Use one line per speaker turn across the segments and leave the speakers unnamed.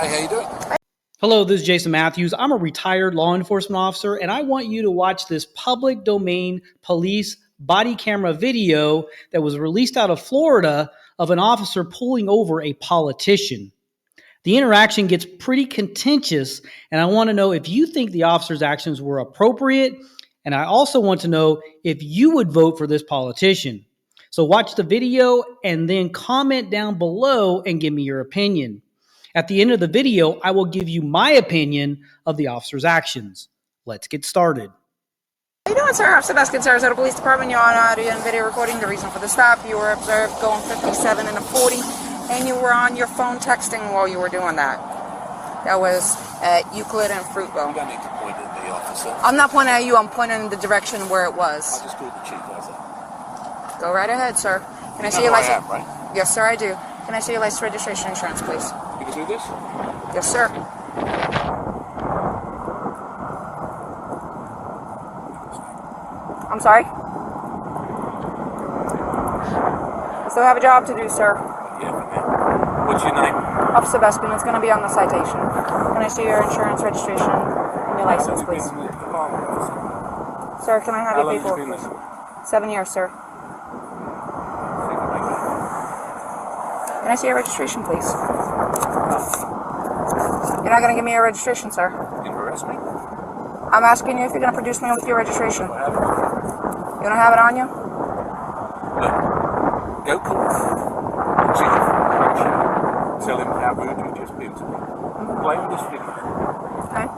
Hey, how you doing?
Hello, this is Jason Matthews. I'm a retired law enforcement officer, and I want you to watch this public domain police body camera video that was released out of Florida of an officer pulling over a politician. The interaction gets pretty contentious, and I want to know if you think the officer's actions were appropriate, and I also want to know if you would vote for this politician. So watch the video and then comment down below and give me your opinion. At the end of the video, I will give you my opinion of the officer's actions. Let's get started.
How you doing, sir? Officer Baskin, Sarasota Police Department. You're on audio and video recording. The reason for the stop, you were observed going 57 and a 40, and you were on your phone texting while you were doing that. That was at Euclid and Fruitville.
You don't need to point at the officer.
I'm not pointing at you. I'm pointing in the direction where it was.
I just called the chief, how's that?
Go right ahead, sir. Can I see your license? Right? Yes, sir, I do. Can I see your license, registration, insurance, please?
You can do this?
Yes, sir. I'm sorry? I still have a job to do, sir.
Yeah, for me. What's your name?
Officer Bespin, it's going to be on the citation. Can I see your insurance, registration, and your license, please? Sir, can I have your paperwork, please? 7 years, sir. Can I see your registration, please? You're not going to give me your registration, sir.
You harass me?
I'm asking you if you're going to produce me with your registration. You don't have it on you?
Look, go call the chief. Tell him how rude you just been to me. Play with this video.
Okay.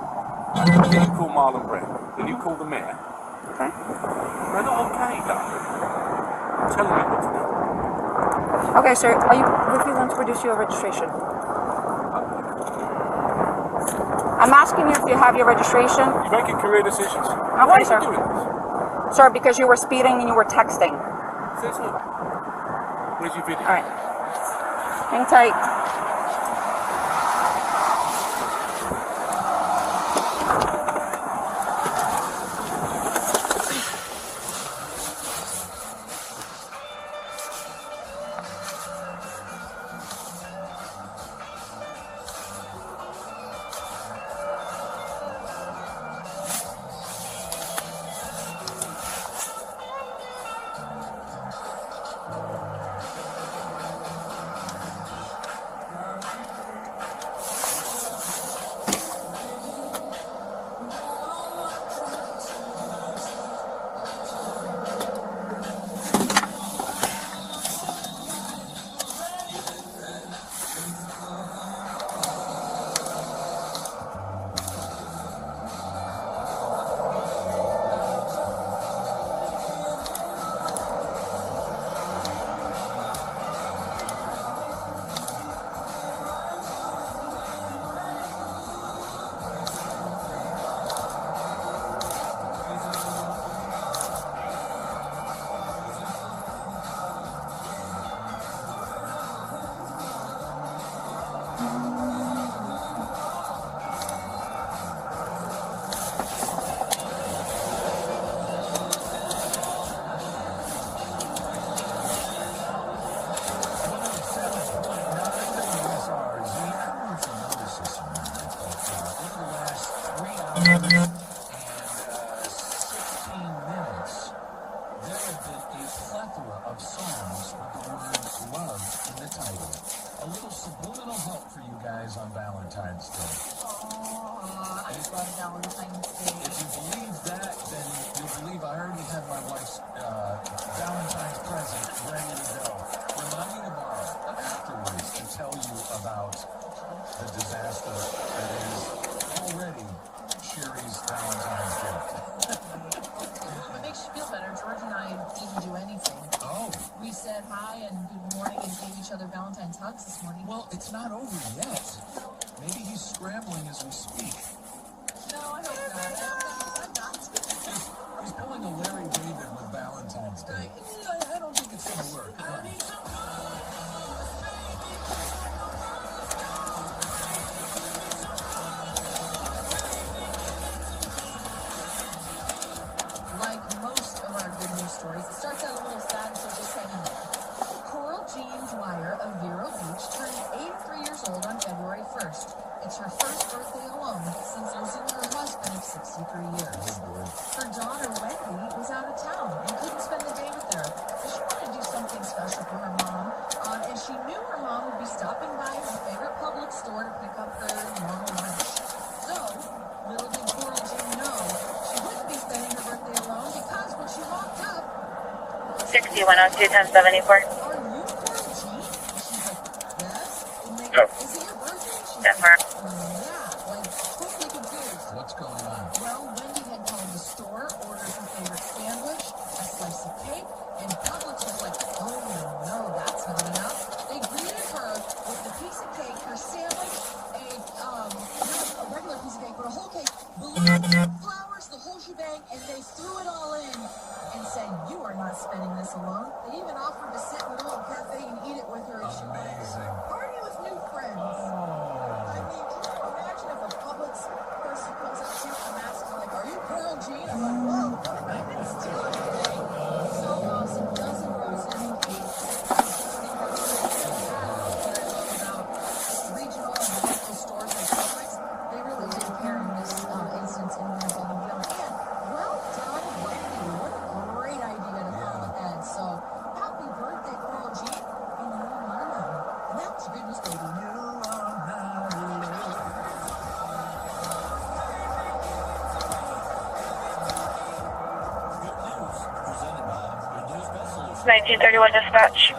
Then you call Marlon Brown. Then you call the mayor.
Okay.
They're not okay, darling. Tell me what to do.
Okay, sir. Are you refusing to produce your registration? I'm asking you if you have your registration.
You're making career decisions.
Okay,
Why are
sir.
you doing this?
Sir, because you were speeding and you were texting.
Says who? Where's your video?
All right. Hang tight.
On Valentine's Day.
I just love Valentine's Day.
If you believe that, then you'll believe I already have my wife's Valentine's present ready to go. Remind me tomorrow afterwards to tell you about the disaster that is already Sherry's Valentine's gift.
What makes you feel better? George and I didn't do anything.
Oh.
We said hi and good morning and gave each other Valentine's hugs this morning.
Well, it's not over yet. Maybe he's scrambling as we speak.
No, I hope not.
He's pulling a Larry David with Valentine's Day. I don't think it's going to work.
Like most of our good news stories, it starts out a little sad, so just hang in there. Coral Jean Dwyer of Vero Beach turned 83 years old on February 1st. It's her first birthday alone since losing her husband of 63 years. Her daughter, Wendy, was out of town and couldn't spend the day with her. But she wanted to do something special for her mom, and she knew her mom would be stopping by her favorite public store to pick up her normal lunch. So, little did poor old Jean know she wouldn't be spending her birthday alone because when she walked up,
6102 1074.
"Are you poor old Jean?" She's like, "Yes." And they go, "Is it your birthday?" She's like,
Denver.
"Yeah," like totally confused.
What's going on?
Well, Wendy had called the store, ordered her favorite sandwich, a slice of cake, and Publix was like, "Oh no, that's not enough." They greeted her with the piece of cake, her sandwich, not a regular piece of cake, but a whole cake, balloons, flowers, the whole shebang, and they threw it all in and said, "You are not spending this alone." They even offered to sit in a little cafe and eat it with her if she wanted.
Amazing.
Party with new friends. I mean, can you imagine if a Publix person comes up to you and asks you, like, "Are you Pearl Jean?" I'm like, "Whoa, I've been stealing today." So awesome. Dozen roses, cakes. Regional and local stores like Publix, they really did care in this instance in Minnesota. And well done, Wendy. What a great idea to come with that. So happy birthday, Pearl Jean. And you know, that's goodness, baby.
Presented by your news best solution.
1931 dispatch.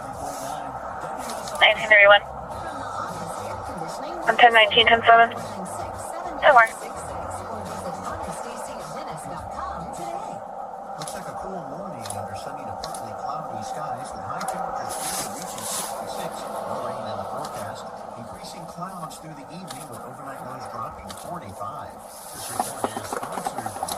1931. I'm 1019 107. Don't worry.
Looks like a cool morning under sunny to partly cloudy skies with high temperatures reaching 66. No rain in the forecast. Increasing clouds through the evening with overnight lows dropping to 45. This report is sponsored by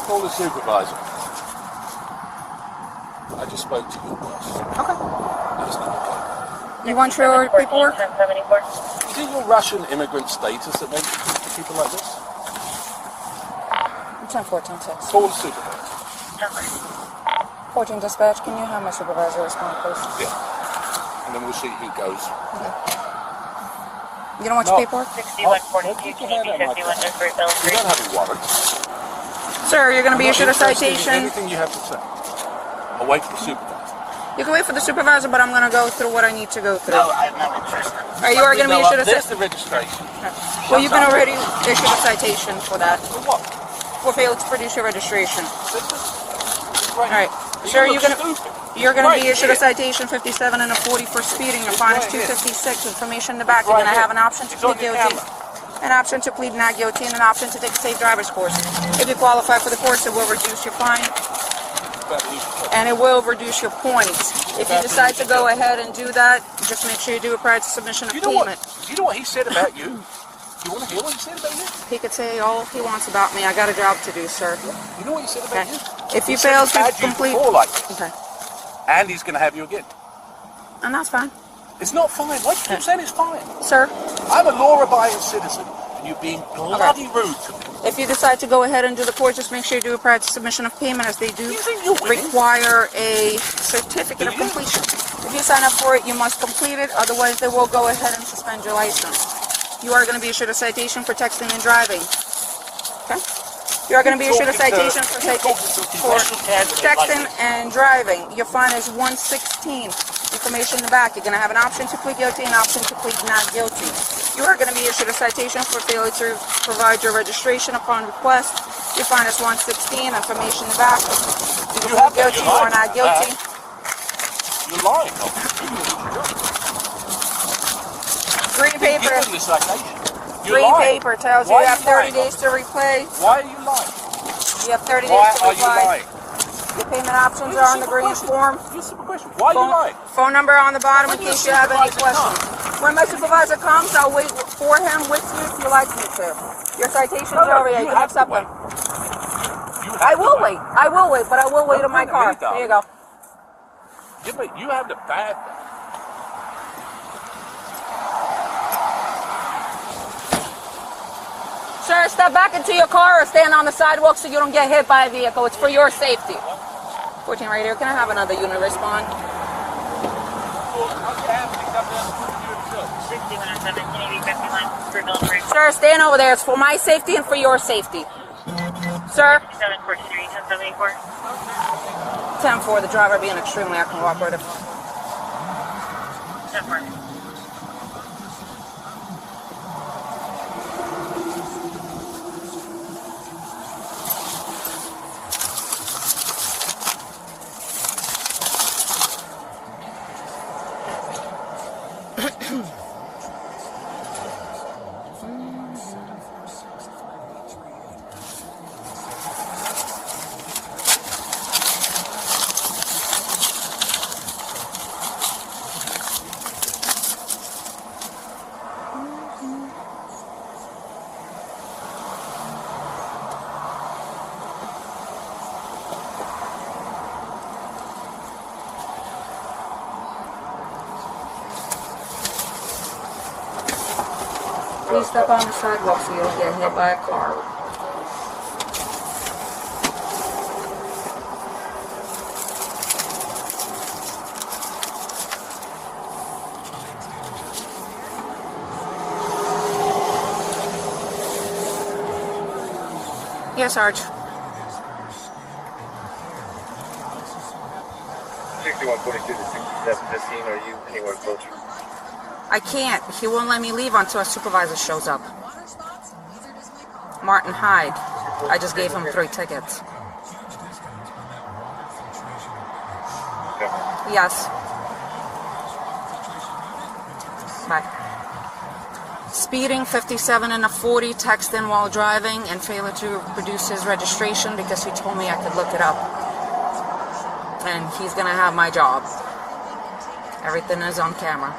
Call the supervisor. I just spoke to your boss.
Okay.
That's not okay.
You want your paperwork?
1074.
Is it your Russian immigrant status that makes you speak to people like this?
It's on 14-6.
Call the supervisor.
14 dispatch, can you have my supervisor respond, please?
Yeah. And then we'll see who goes.
You don't want your paperwork?
6142 TD 51 District
You
Street.
don't have any warrants.
Sir, you're going to be
I'm not
issued a
interested in
citation.
anything you have to say. I'll wait for the supervisor.
You can wait for the supervisor, but I'm going to go through what I need to go through.
No, I'm not interested.
You are going to be issued a
There's
citation.
the registration.
Well, you've been already issued a citation for that.
For what?
For failure to produce your registration.
Right.
All right. Sir,
You
you're
look
going to...
stupid.
You're going to
Right
be issued a
here.
citation 57 and a 40 for speeding. Your fine is
right here.
$256. Information in the back.
It's
You're
right
going to have
here.
an option to
It's
plead
on your
guilty,
camera.
an option to plead not guilty, and an option to take a safe driver's course. If you qualify for the course, it will reduce your fine and it will reduce your points. If you decide to go ahead and do that, Just make sure you do it prior to submission of
You know what?
payment.
You know what he said about you? You want to hear what he said about you?
He could say all he wants about me. I got a job to do, sir.
You know what he said about
Okay.
you?
If you
He said
fail
he's
to
had you
complete...
before like this,
Okay.
and he's going to have you again.
And that's fine.
It's not fine. Why do you keep saying it's fine?
Sir,
I'm a law-abiding citizen, and you're being bloody rude to me.
if you decide to go ahead and do the course, just make sure you do it prior to submission of payment, as they do
You think you're winning?
require a certificate of
Do you?
completion. If you sign up for it, you must complete it. Otherwise, they will go ahead and suspend your license. You are going to be issued a citation for texting and driving. Okay? You are going to be issued a citation for texting and driving. Your fine is $116. Information in the back. You're going to have an option to plead guilty and an option to plead not guilty. You are going to be issued a citation for failure to provide your registration upon request. Your fine is $116. Information in the back. You can plead guilty or not guilty.
You're lying.
Green paper.
You're giving the citation. You're
Green
lying.
paper tells you
Why
you
are
have
you
30
lying?
days to repay.
Why are you lying?
You have 30 days
Why
to
are you
reply.
lying?
Your payment options are on the green form.
Here's a simple question. Why are you lying?
Phone number on the bottom in
When your
case you have any
supervisor
questions. When my supervisor comes, I'll wait for him with you if you like me to. Your citations are over here. You can accept them. I will wait. I will wait, but I will wait in my car. There you go.
You have the bad.
Sir, step back into your car or stand on the sidewalk so you don't get hit by a vehicle. It's for your safety. 14 right here. Can I have another unit respond?
6107, for delivery.
Sir, stand over there. It's for my safety and for your safety. Sir?
743, 1074.
10-4, the driver being extremely uncooperative.
10-4.
Please step on the sidewalk so you don't get hit by a car. Yes, Sarge.
6142 to 6715, are you anywhere closer?
I can't. He won't let me leave until a supervisor shows up. Martin Hyde. I just gave him 3 tickets.
Okay.
Yes. Bye. Speeding, 57 and a 40, texting while driving, and failure to produce his registration because he told me I could look it up. And he's gonna have my job. Everything is on camera.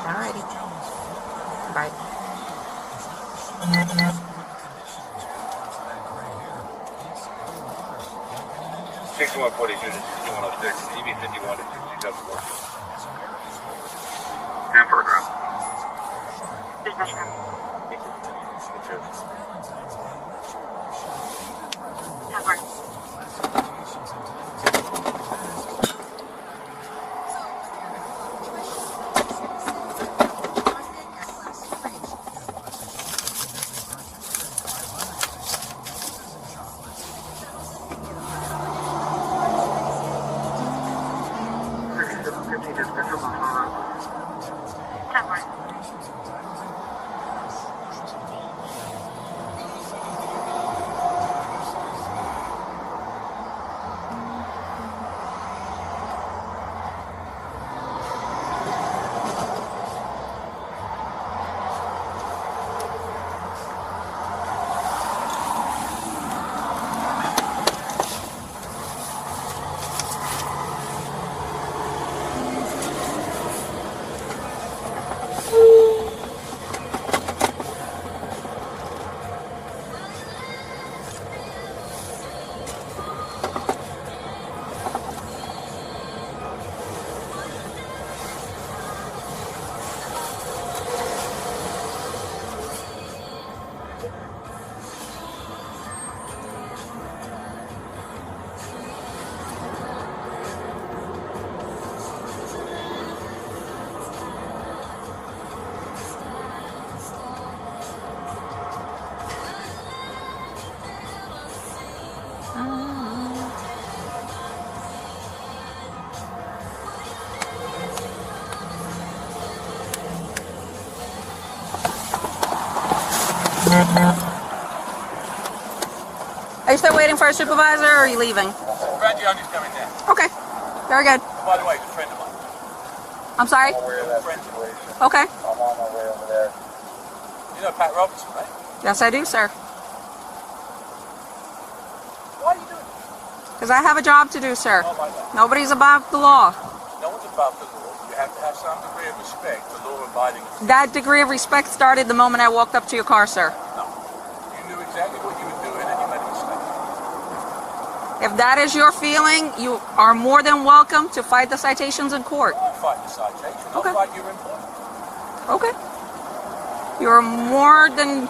Alrighty. Bye.
6142 to 6106, EV51 to 67. And for a drop.
Are you still waiting for a supervisor, or are you leaving?
Rangioni's coming down.
Okay. Very good.
By the way, he's a friend of mine.
I'm sorry?
I'm aware of that
Friend.
situation.
Okay.
I'm on my way over there.
You know Pat Robertson, right?
Yes, I do, sir.
Why are you doing this?
Because I have a job to do, sir.
Not like that.
Nobody's above the law.
No one's above the law. You have to have some degree of respect for law-abiding.
That degree of respect started the moment I walked up to your car, sir.
No. You knew exactly what you were doing and you made a mistake.
If that is your feeling, you are more than welcome to fight the citations in court.
I'll fight the citation. I'll
Okay.
fight your employment.
Okay. You're more than,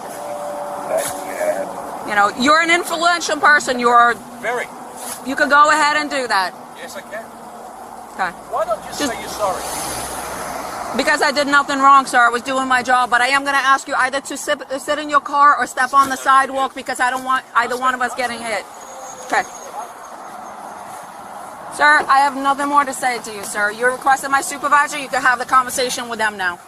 you're an influential person.
Very.
You could go ahead and do that.
Yes, I can.
Okay.
Why not just say you're sorry?
Because I did nothing wrong, sir. I was doing my job, but I am going to ask you either to sit in your car or step on the sidewalk because I don't want either one of us getting hit. Okay. Sir, I have nothing more to say to you, sir. You requested my supervisor. You can have the conversation with them now.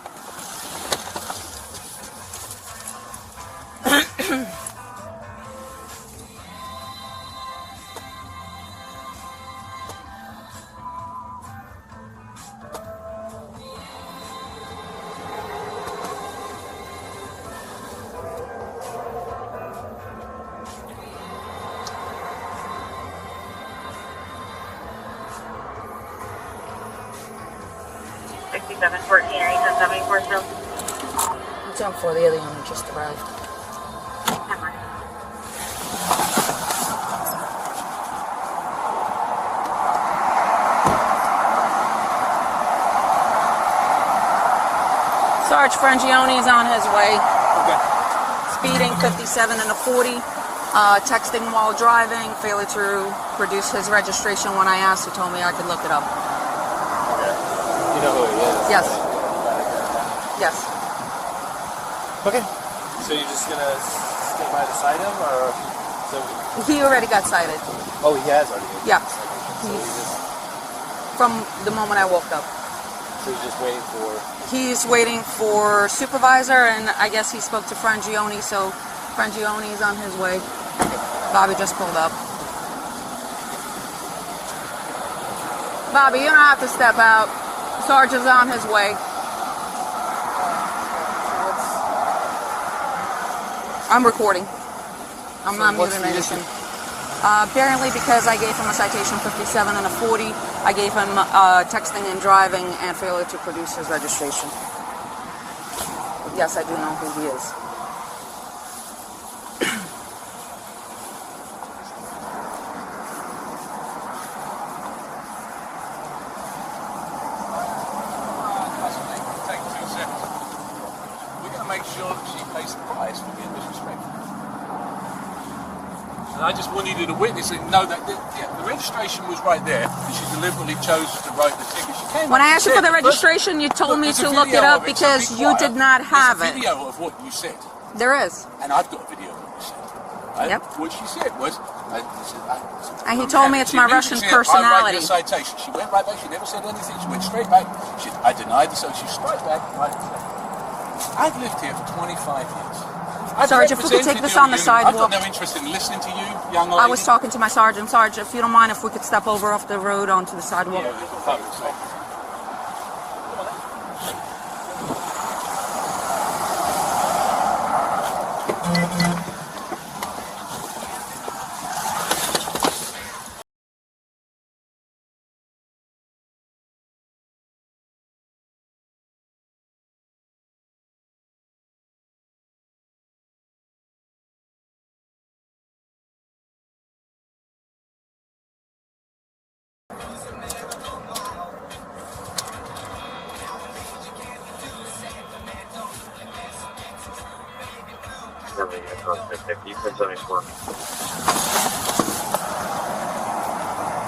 I'm 10-4, the other one just arrived. Sarge Frangione is on his way.
Okay.
Speeding 57 and a 40. Texting while driving. Failure to produce his registration when I asked. He told me I could look it up.
You know who he is?
Yes. Yes.
Okay. So you're just gonna stay by beside him, or so?
He already got cited.
Oh, he has already.
Yeah.
So he's just
From the moment I woke up.
so he's just waiting for.
He's waiting for supervisor, and I guess he spoke to Frangione, so Frangione's on his way. Bobby just pulled up. Bobby, you don't have to step out. Sarge is on his way. I'm recording. I'm not muting anything. Apparently, because I gave him a citation 57 and a 40, I gave him texting and driving and failure to produce his registration. Yes, I do know who he is.
Take 2 seconds. We're going to make sure that she pays the price for being disrespectful. And I just wanted you to witness and know that the registration was right there, and she deliberately chose to write the ticket. She came
When
up
I
and
asked you for
said,
the registration, you told me
there's
to
a
look it
video
up
of so be
because you
quiet.
did not have
There's a
it.
video of what you said,
There is.
and I've got a video of what you said. Right?
Yep.
What she said was,
And he told me it's
she
my
immediately
Russian
said,
personality.
I write your citation. She went right back. She never said anything. She went straight back. I denied the so she straight back. Right. I've lived here for 25 years. I've
Sarge, if we could
represented
take this
you
on the
I've got
sidewalk.
no interest in listening to you, young lady.
I was talking to my sergeant. Sarge, if you don't mind, if we could step over off the road onto the sidewalk.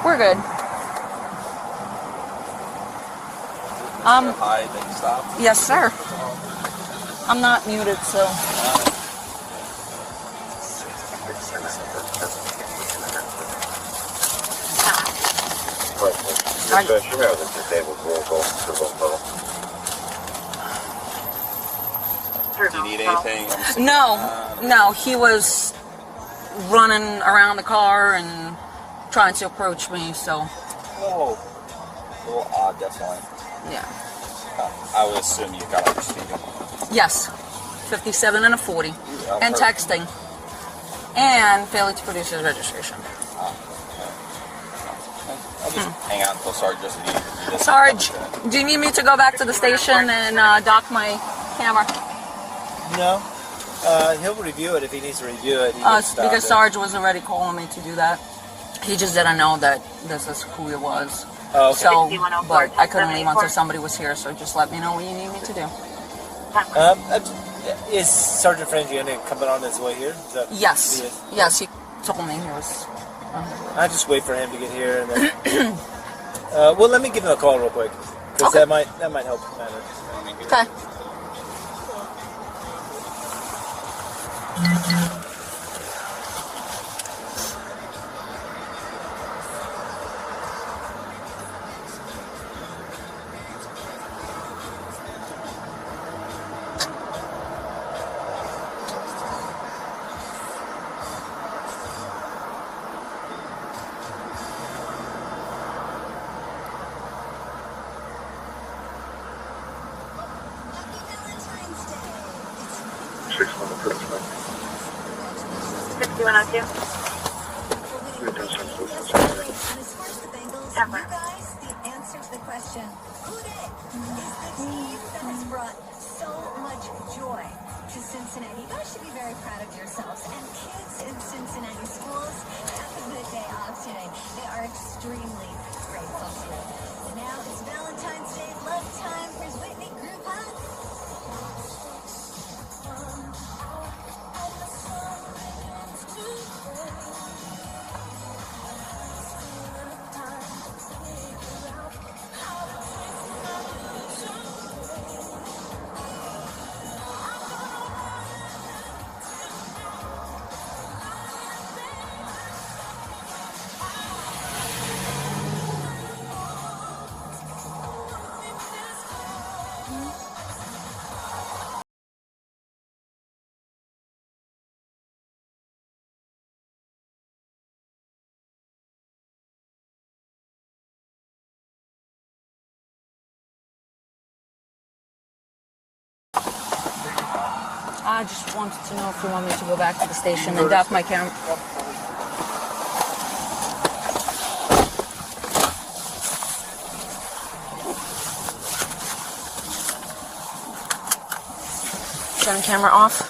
We're good.
Hi, then stop.
Yes, sir. I'm not muted, so.
Do you need anything?
No, No, he was running around the car and trying to approach me, so.
Oh, a little odd, definitely.
Yeah.
I would assume you got up to speeding.
Yes. 57 and a 40.
Yeah,
and
perfect.
texting. And failing to produce his registration.
I'll just hang out until Sarge just leaves.
Sarge, do you need me to go back to the station and dock my camera?
No. He'll review it if he needs to review it.
Because Sarge was already calling me to do that. He just didn't know that this is who it was.
Oh, okay.
So, but I couldn't leave until somebody was here, so just let me know what you need me to do.
Is Sergeant Frangiani coming on his way here? Is that
Yes.
He is?
Yes, he told me he was.
I just wait for him to get here, and then. Well, let me give him a call real quick, because that might help matter.
Okay. I just wanted to know if you want me to go back to the station and dock my camera. Turn camera off.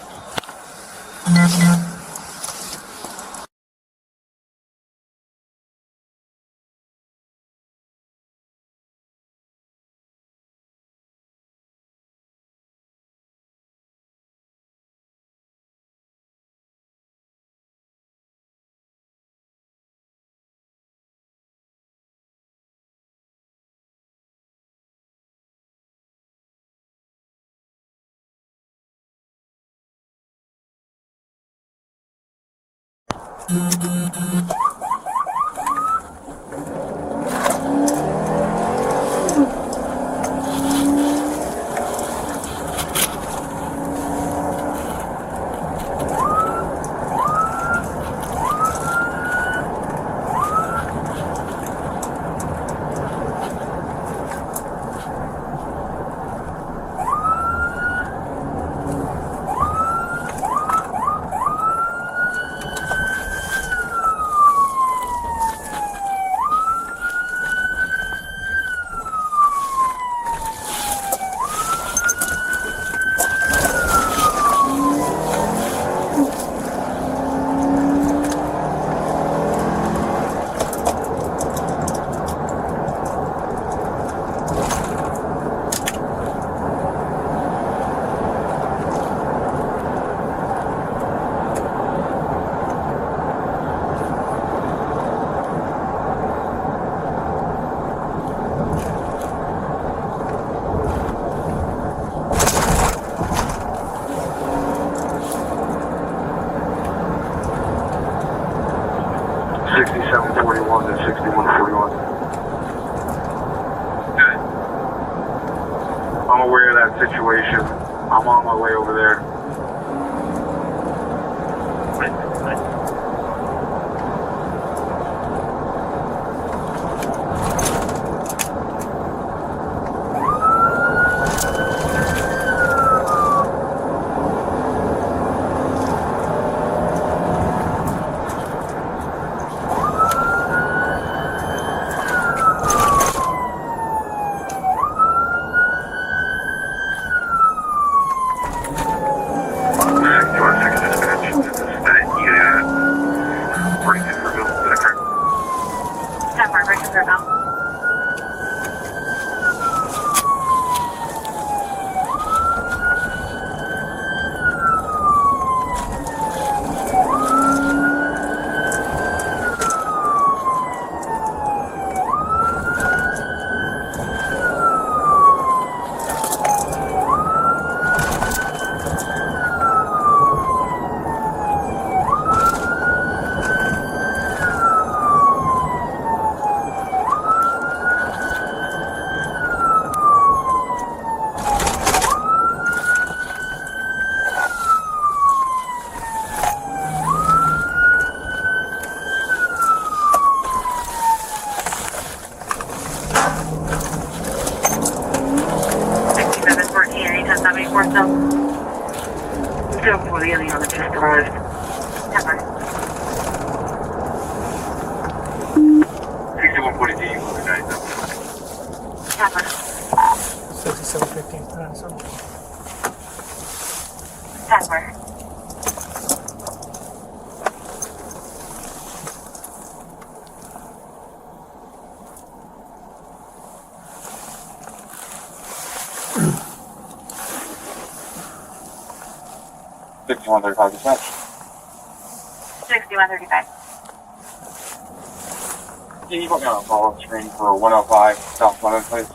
I'm aware of that situation. I'm on my way over there.
6714, any 1074 still?
Still for the alien that just arrived.
Temper.
6142, you will be nice.
Temper.
6715.
Temper.
Dispatch.
6135.
Can you put me on a follow-up screen for 105 South London, please?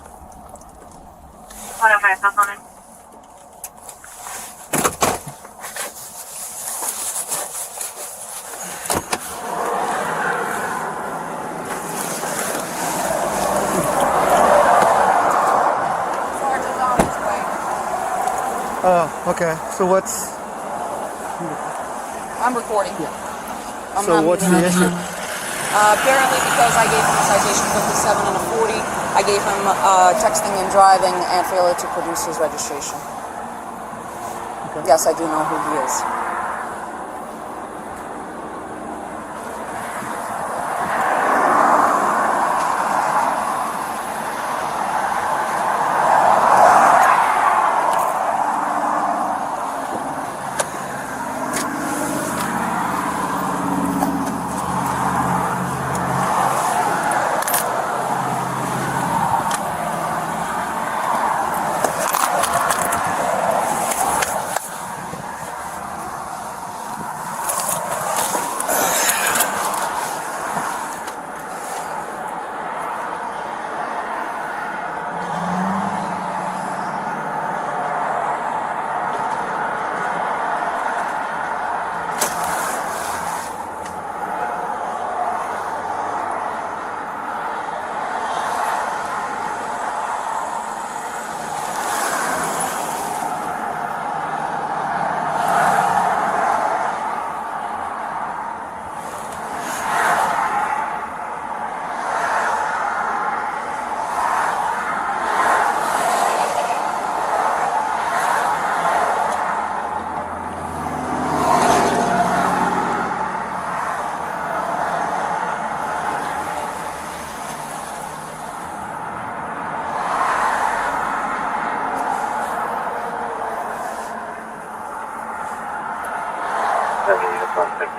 105 South London.
Sergeant's on his way.
Oh, okay. So what's
I'm recording. I'm
so
not
what's
muting
the
him.
issue?
Apparently because I gave him a citation 57 and a 40, I gave him texting and driving and failure to produce his registration.
Okay.
Yes, I do know who he is.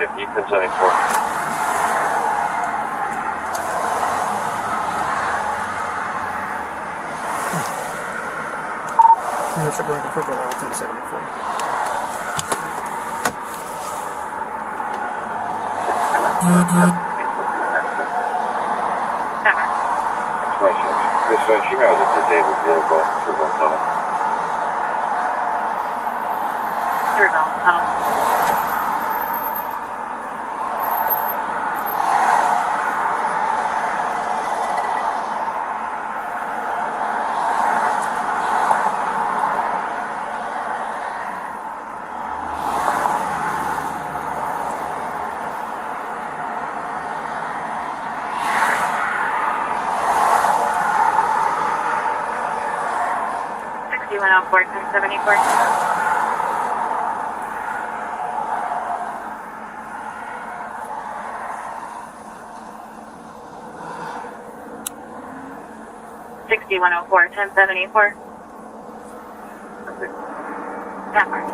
You can 74.
Commercial going to purple all 1074.
This one, she has a disabled vehicle through one tunnel.
Through Bell Tunnel. You went out 1474. $6104, 1074. That part.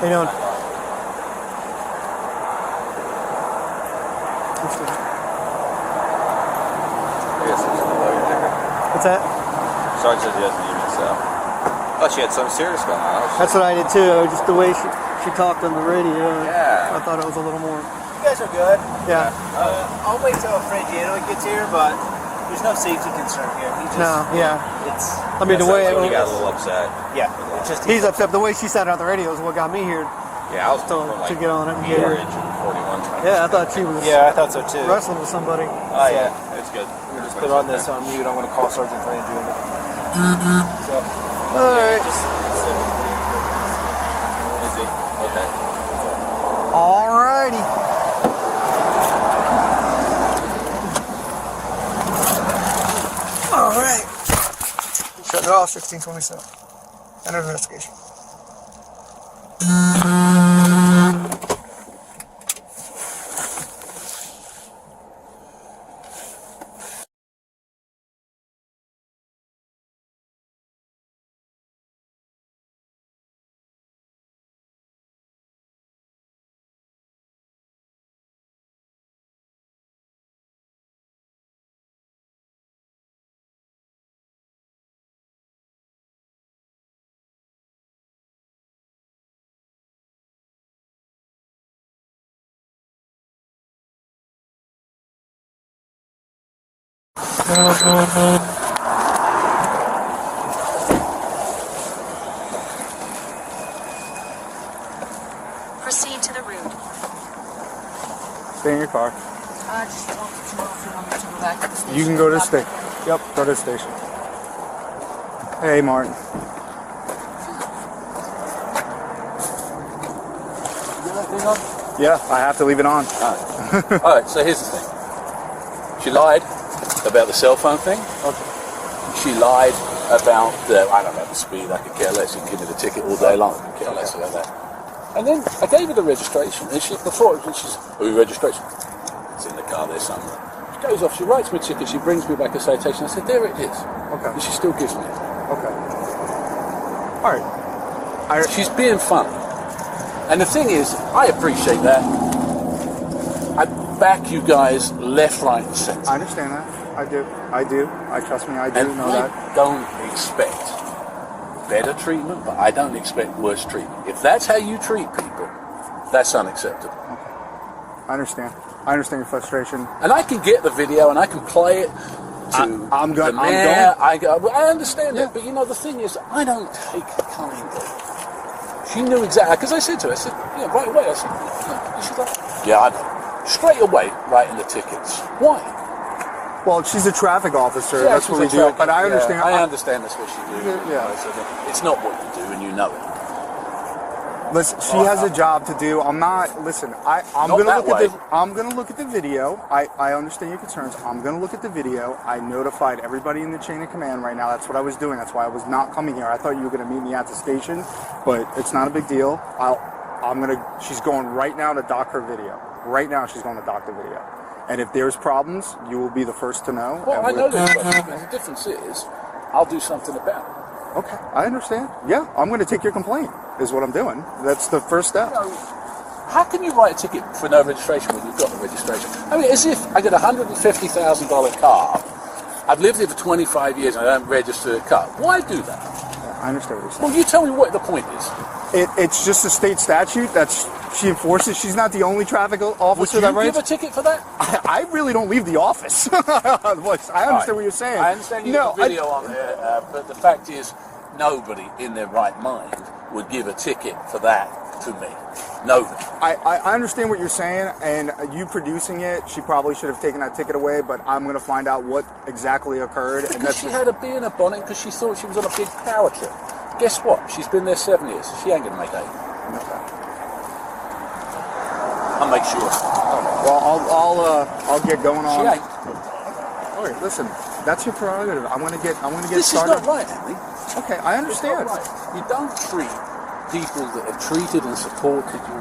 How you doing? What's that?
Sergeant said he doesn't even so. I thought she had something serious going on.
That's what I did too. Just the way she talked on the radio.
Yeah.
I thought it was a little more.
You guys are good.
Yeah.
I'll wait till Frangiano gets here, but
There's no safety concern here. He just,
No, yeah.
It's.
I mean, the way
He got a little upset.
Yeah. It's just.
he's upset. The way she said it on the radio is what got me here
Yeah, I was
to,
from,
to get on it and get
Orange
it.
and 41 trying to
Yeah, I thought she was
Yeah, I thought so too.
wrestling with somebody.
Oh yeah.
It's good.
Just put on this on mute. I'm going to call Sergeant for Andrew. So.
All right.
Is he? Okay.
All righty. All right. Shut it off, 1627. End of investigation.
Proceed to the route.
Stay in your car.
Just wanted to know if you wanted to go back to the station.
You can go to the station. Yep, go to the station. Hey, Martin. Yeah, I have to leave it on.
Alright, so here's the thing. She lied about the cell phone thing.
Okay.
She lied about I don't know, the speed. I could care less. You can give me the ticket all day long. I could care less about that. And then I gave her the registration, and she's registration. It's in the car there somewhere. She goes off, she writes me a ticket, she brings me back a citation. I said, there it is.
Okay.
And she still gives me it.
Okay. All right.
She's being funny. And the thing is, I appreciate that. I back you guys left, right, and centre.
I understand that. I do. Trust me, I do
And
know
I
that.
don't expect better treatment, but I don't expect worse treatment. If that's how you treat people, that's unacceptable.
I understand. I understand your frustration.
And I can get the video and I can play it to
I'm
the
going.
mayor. I understand that, but you know, the thing is, I don't take kind of. She knew exactly, because I said to her, I said, yeah, right away, I said, yeah. And she's like, yeah, I know. Straight away, writing the tickets. Why?
Well, she's a traffic officer.
Yeah,
that's what we do. But I understand.
I understand that's what she do.
Yeah.
It's not what you do, and you know it.
Listen, she has a job to do. I'm not. Listen, I'm
Not
gonna
that
look
way.
at the. I'm gonna look at the video. I understand your concerns. I'm gonna look at the video. I notified everybody in the chain of command right now. That's what I was doing. That's why I was not coming here. I thought you were gonna meet me at the station, but it's not a big deal. She's going right now to dock her video. Right now, she's going to dock the video. And if there's problems, you will be the first to know.
Well, I know there's problems, but the difference is, I'll do something about it.
Okay, I understand. Yeah, I'm going to take your complaint, is what I'm doing. That's the first step.
You know, how can you write a ticket for no registration when you've got the registration? I mean, as if I get a $150,000 car, I've lived here for 25 years and I don't register a car. Why do that?
I understand what you're saying.
Well, you tell me what the point is.
It's just a state statute that she enforces. She's not the only traffic officer that
Would you
writes.
give a ticket for that?
I really don't leave the office. I understand what you're saying.
I understand you have a video on there, but the fact is, nobody in their right mind would give a ticket for that to me. Nobody.
I understand what you're saying, and you producing it, she probably should have taken that ticket away, but I'm going to find out what exactly occurred.
Because she had a bee in her bonnet because she thought she was on a big power trip. Guess what? She's been there 7 years. She ain't going to make 8. I'll make sure.
Well, I'll get going on.
She ain't.
All right, listen, that's your prerogative. I'm gonna get
This
started.
is not right, Andy.
Okay, I understand.
It's not right. You don't treat people that have treated and supported you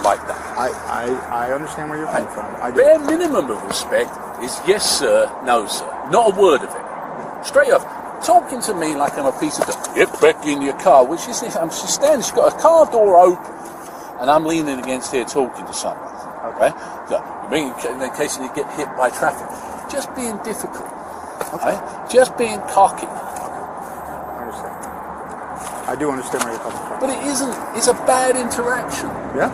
like that.
I understand where you're coming from.
Bare minimum of respect is yes sir, no sir. Not a word of it. Straight up. Talking to me like I'm a piece of dirt. Get back in your car. Well, she stands, she's got a car door open, and I'm leaning against here talking to someone. Okay? So, in case you get hit by traffic. Just being difficult. Okay? Just being cocky.
I understand. I do understand where you're coming from.
But it isn't. It's a bad interaction.
Yeah,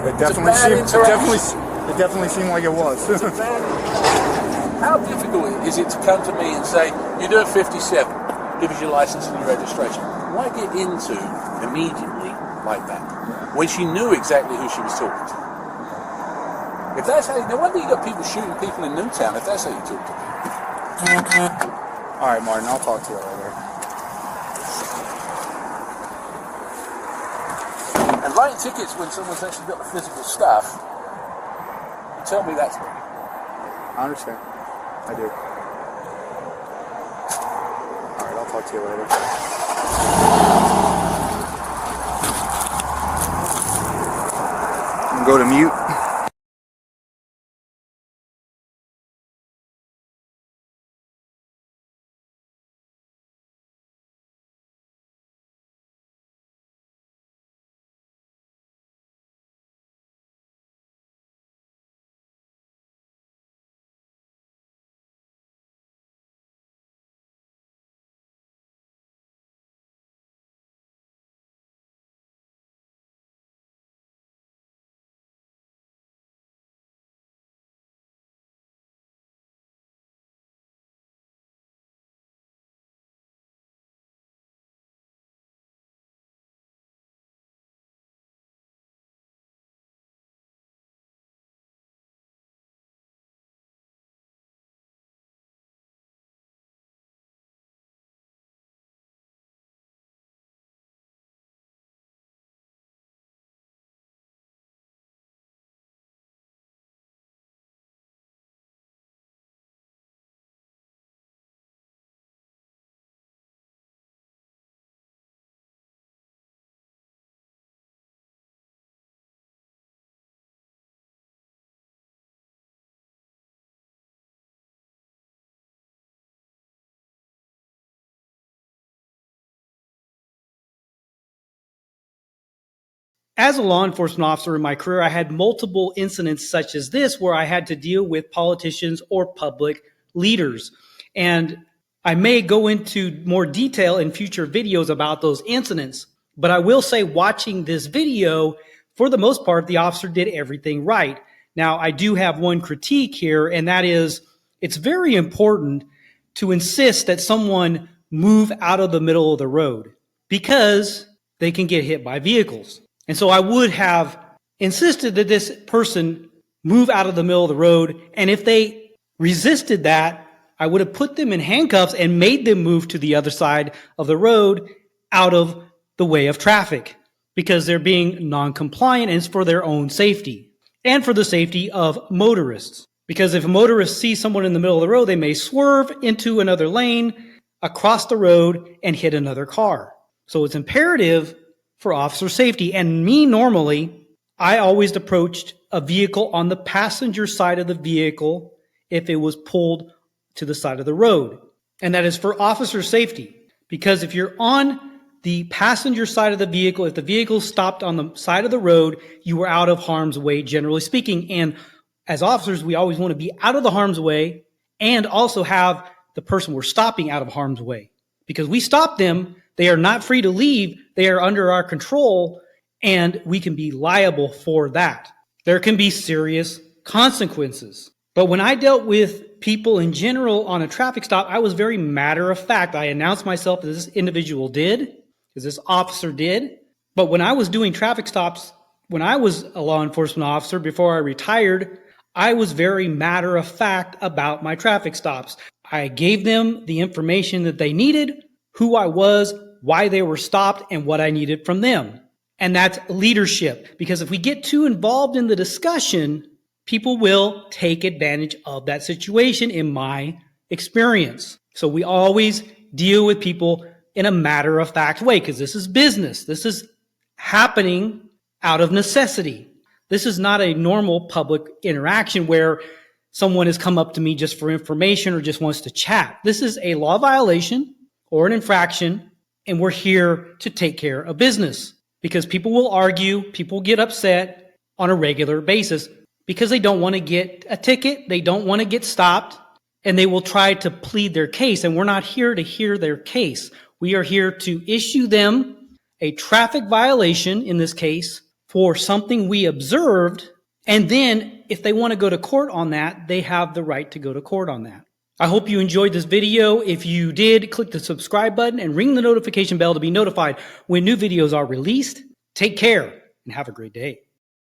it definitely seemed like it was.
It's a bad How difficult is it to come to me and say, you're doing 57, give us your license and your registration? Why get into immediately like that when she knew exactly who she was talking to? If that's how, no wonder you got people shooting people in Newtown if that's how you talk to people.
All right, Martin, I'll talk to you later.
And writing tickets when someone's actually got the physical stuff, you tell me that's me.
I understand. I do. All right, I'll talk to you later. I'm gonna go to mute.
As a law enforcement officer in my career, I had multiple incidents such as this where I had to deal with politicians or public leaders. And I may go into more detail in future videos about those incidents, but I will say watching this video, for the most part, the officer did everything right. Now, I do have one critique here, and that is it's very important to insist that someone move out of the middle of the road because they can get hit by vehicles. And so I would have insisted that this person move out of the middle of the road. And if they resisted that, I would have put them in handcuffs and made them move to the other side of the road out of the way of traffic because they're being non-compliant and it's for their own safety and for the safety of motorists. Because if a motorist sees someone in the middle of the road, they may swerve into another lane, across the road, and hit another car. So it's imperative for officer safety. And me, normally, I always approached a vehicle on the passenger side of the vehicle if it was pulled to the side of the road. And that is for officer safety. Because if you're on the passenger side of the vehicle, if the vehicle stopped on the side of the road, you are out of harm's way, generally speaking. And as officers, we always want to be out of the harm's way and also have the person we're stopping out of harm's way. Because we stop them, they are not free to leave. They are under our control, and we can be liable for that. There can be serious consequences. But when I dealt with people in general on a traffic stop, I was very matter of fact. I announced myself as this individual did, as this officer did. But when I was doing traffic stops, when I was a law enforcement officer before I retired, I was very matter of fact about my traffic stops. I gave them the information that they needed, who I was, why they were stopped, and what I needed from them. And that's leadership. Because if we get too involved in the discussion, people will take advantage of that situation, in my experience. So we always deal with people in a matter-of-fact way, because this is business. This is happening out of necessity. This is not a normal public interaction where someone has come up to me just for information or just wants to chat. This is a law violation or an infraction, and we're here to take care of business. Because people will argue, people get upset on a regular basis because they don't want to get a ticket, they don't want to get stopped, and they will try to plead their case. And we're not here to hear their case. We are here to issue them a traffic violation, in this case, for something we observed, And then if they want to go to court on that, they have the right to go to court on that. I hope you enjoyed this video. If you did, click the subscribe button and ring the notification bell to be notified when new videos are released. Take care and have a great day.